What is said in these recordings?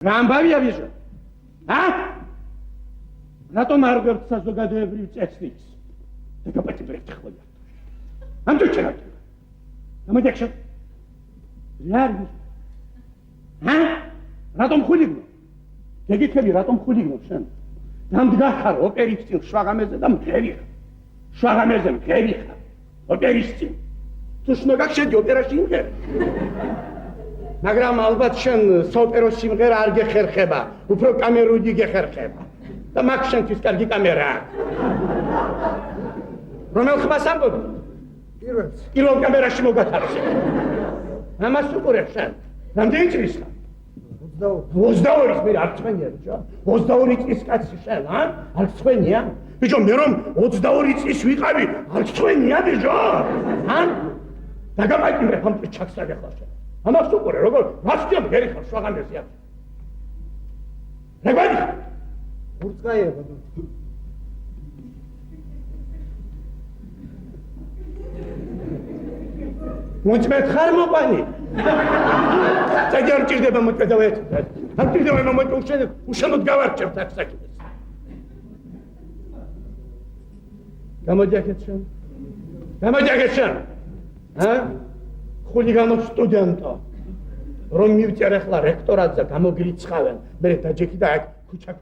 რა ამბავია ბიჭო? რატომ არ გვერდ საზოგადოებრივ წესრიგს? დაგაპატიმრებთ ხოლმე. ამდენ ჩერა. გამოდექშო. რა არის? რატომ ხულიგნო? გეკითხები რატომ ხულიგნო შენ? დამდგახარ ოპერის წინ შვაღამეზე და მღერი ხარ. შვაღამეზე მღერი ხარ. ოპერის წინ. თუ შნოგაკ შედი ოპერაში იმღერი. მაგრამ ალბათ შენ საოპერო სიმღერა არ გეხერხება, უფრო კამერული გეხერხება. და მაგ შენთვის კარგი კამერა აქვს. რომელ ხმას ამბობ? პირველს. პირველ კამერაში მოგათარებს. ამას უყურებ შენ. რამდენი წლის ხარ? 22. 22 მე არ წვენია ბიჭო. 22 წლის კაცი შენ, არ წვენია? ბიჭო მე რომ 22 წლის ვიყავი, არ წვენია ბიჭო? დაგაპატიმრებ ამ ჩაქსაგე ხარ შენ. ამას უყურე როგორ რასწია მგერი ხარ შვაღამეზე აქ. რეგადი? ურწაია ბატონო. მოწმეთ ხარ მოყანი? წადი არ ჭირდება მოწმედავეთ. არ ჭირდება მომოწმე უშენოდ გავარჩევთ აქ საკითხს. გამოჯახეთ შენ. გამოჯახეთ შენ. ხულიგანო სტუდენტო. რომ მივწერე ახლა რექტორატზე გამოგრიცხავენ. მე დაჯექი და აქ ქუჩა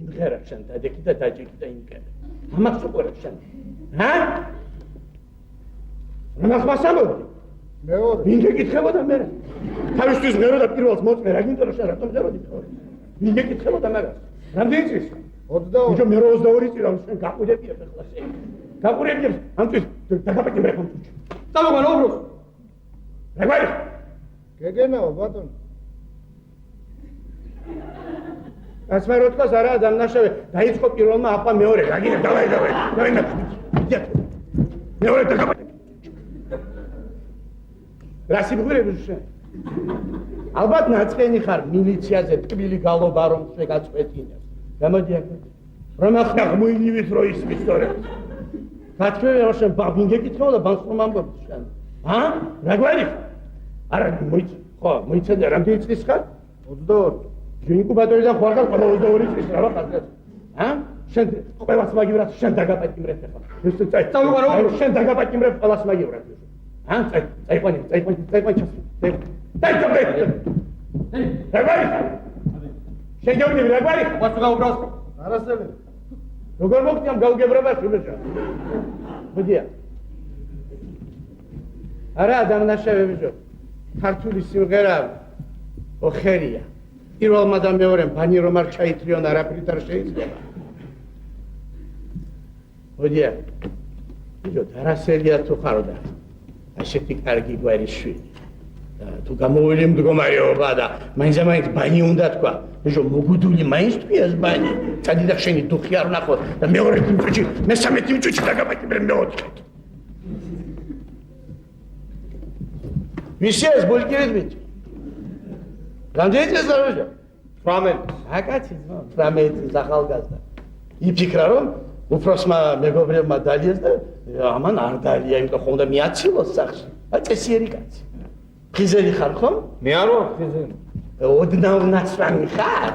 იმღერა შენ დაჯექი და დაჯექი და იმღერა. ამას უყურებ შენ. რა ხმას ამბობ? მეორე. ვინ გეკითხებოდა მე? თავისთვის მღერო და პირველს მოწმე რა გინდა რომ შენ რატომ მღეროდი მეორე? ვინ გეკითხებოდა მაგას? რამდენი წლის? 22. ბიჭო მე 22 წელი რომ შენ გაყურებიებ ახლა შენ. გაყურებიებ ამ წელს დაგაპატიმრებ ამ წელს. წამოგან ობროს. რეგარი? გეგენაო ბატონო. ასმეროთქას არა დამნაშავე დაიწყო პირველმა ახლა მეორე რა გინდა დავაი მეორე დაგაპატიმრებ. რა სიბღურები შენ? ალბათ ნაწყენი ხარ მილიციაზე ტკბილი გალობა რომ შეგაწყვეტინებს. გამოდი აქ. რომ ახლა მოინივით რო ისმის თორე. გათქვევია რომ შენ ვინ გეკითხება და ბანს რომ ამბობ შენ. რა გვარი? არა ხო მოიცადე რამდენი წლის ხარ? 22. ინკუბატორიდან ხარ და 22 წლის რა ხარ? შენ ყველას მაგივრად შენ დაგაპატიმრებ ახლა. ეს წაი. შენ დაგაპატიმრებ ყველას მაგივრად. წაიყვანი ჩასვი. დაიწყე. რა გვარი? შენ გეუბნები რა გვარი? ვასო გაუბრალს. არასდროს. როგორ მოგწი ამ გაუგებრებაში ბიჭო? მოდია. არა დამნაშავე ბიჭო. ქართული სიმღერა ოხერია. პირველმა და მეორემ ბანი რომ არ ჩაითრიონ არაფრით არ შეიძლება. მოდია. ბიჭო დარასელია თუ ხარო და ასეთი კარგი გვარი შვილი. თუ გამოვილი მდგომარეობა და მაინც ბანი უნდა თქვა. ბიჭო მოგუდული მაინც თვიას ბანი. წადი და შენი დუხი არ ვნახო და მეორე წუთში, მესამე წუთში დაგაპატიმრებ მეოთხედ. ვისი ეს ბულკირით ბიჭო? რამდენი წელს დავეშა? 18. აკაცი ძმა, 18 ახალგაზრდა. იფიქრა რომ უფროსმა მეგობრებმა დალიეს და ამან არ დალია, იმიტომ ხომ უნდა მიაცილოს სახში. წესიერი კაცი. ხიზელი ხარ ხომ? მე არ ვარ ხიზელი. ოდნავ ნაცვანი ხარ?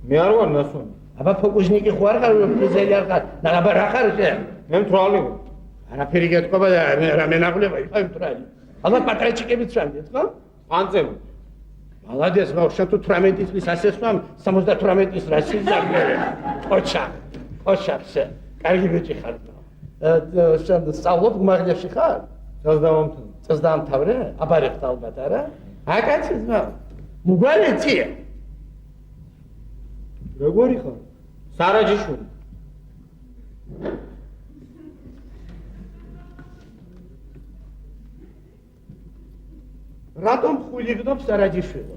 მე არ ვარ ნაცვანი. აბა ფოკუსნიკი ხარ ხარ ხიზელი არ ხარ? ნაბა რა ხარ შენ? მე მთვალი ვარ. არაფერი გეტყობა და რა მენაღვლება იყავი მთვალი. ალბათ პატრაჩიკებიც ვამდეთ ხო? ანწევი. მალადეს ხო შენ თუ 18 წლის ასესვამ 78 წლის რა შეიძლება? ოჩა შენ. კარგი ბიჭი ხარ. შენ სწავლობ გმაღლიაში ხარ? წასდამთავრე? აბარეხთ ალბათ არა? აკაცი ძმა. მუგვალეცია. როგორი ხარ? სარაჯიშვილი. რატომ ხულიგნობ სარაჯიშვილო?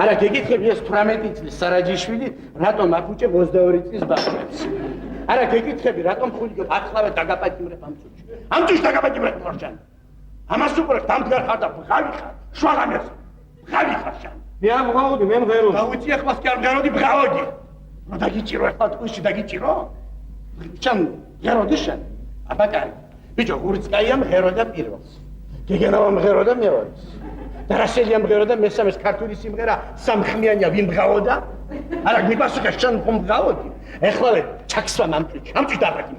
არა გეკითხები ეს 18 წლის სარაჯიშვილი რატომ აფუჭებ 22 წლის ბავშვებს? არა გეკითხები რატომ ხულიგნობ ახლავე დაგაპატიმრებ ამ წუთში? ამ წუთში დაგაპატიმრებ ხარ. ამას უყურებ დამდგარ ხარ და ბღავი ხარ. შვაღამეს. ბღავი ხარ შენ. მე არ მღავოდი, მე მღეროდი. დაუწი ახლას კი არ მღეროდი, ბღავოდი. რა დაგიჭირო ახლა ტყუში დაგიჭირო? შენ მღეროდი შენ? აბა კაი. ბიჭო, გურიცკაია მღეროდა პირველს. გეგენავა მღეროდა მეორეს. და რა შეიძლება მღერო და მესამეს ქართული სიმღერა სამხმიანია ვიმღაოდა? არა მიპასუხე შენ ხომ მღაოდი? ეხლა ჩაქსვა მამწუჩი. ამწუჩი დაბაგი.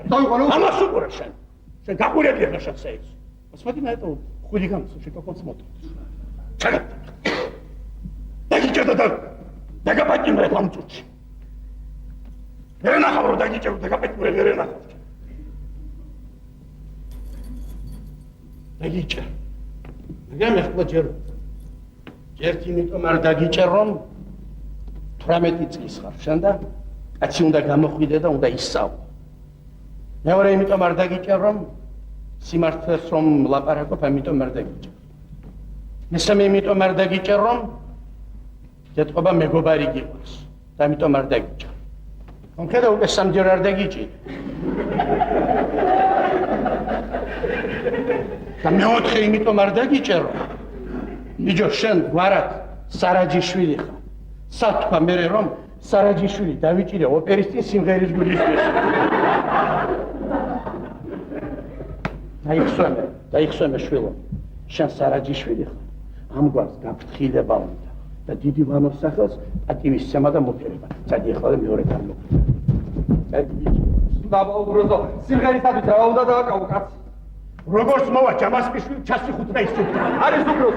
ამას უყურე შენ. შენ გაყურებია რა შენ საერთოდ. Посмотри на этого хулигана, слушай, как он смотрит. Чага. Дагича да гапати мре памцуч. Верена хавро дагича да гапати мре верена. Дагича. Я мехла ჯერ. ერთი იმიტომ არ დაგიჭერ რომ 18 წლის ხარ შენ და კაცი უნდა გამოხვიდე და უნდა ისწავლო. მეორე იმიტომ არ დაგიჭერ რომ სიმართლეს რომ ლაპარაკობ, ამიტომ არ დაგიჭერ. მესამე იმიტომ არ დაგიჭერ რომ ეთყობა მეგობარი გიყვარს და ამიტომ არ დაგიჭერ. მომხედა უკვე სამჯერ არ დაგიჭირე. და მეოთხე იმიტომ არ დაგიჭერ რომ ბიჭო შენ გვარად სარაჯიშვილი ხარ. სათქვა მე რომ სარაჯიშვილი დავიჭირე ოპერის წინ სიმღერის გულისთვის. დაიხსვენე შვილო, შენ სარაჯიშვილი ხარ, ამ გვარს გაფრთხილება უნდა და დიდი ვანოს სახელს პატივისცემა და მოფერება. წადი ახლა მეორე გამოვიდა. წადი ბიჭო. ბაბა უბრალოდ სიმღერისათვის რა უნდა დავაკავო კაცი? როგორც მოვა ჯამასპიშვილი ჩასიხუთ და ისწრაფა. არის უბრალოდ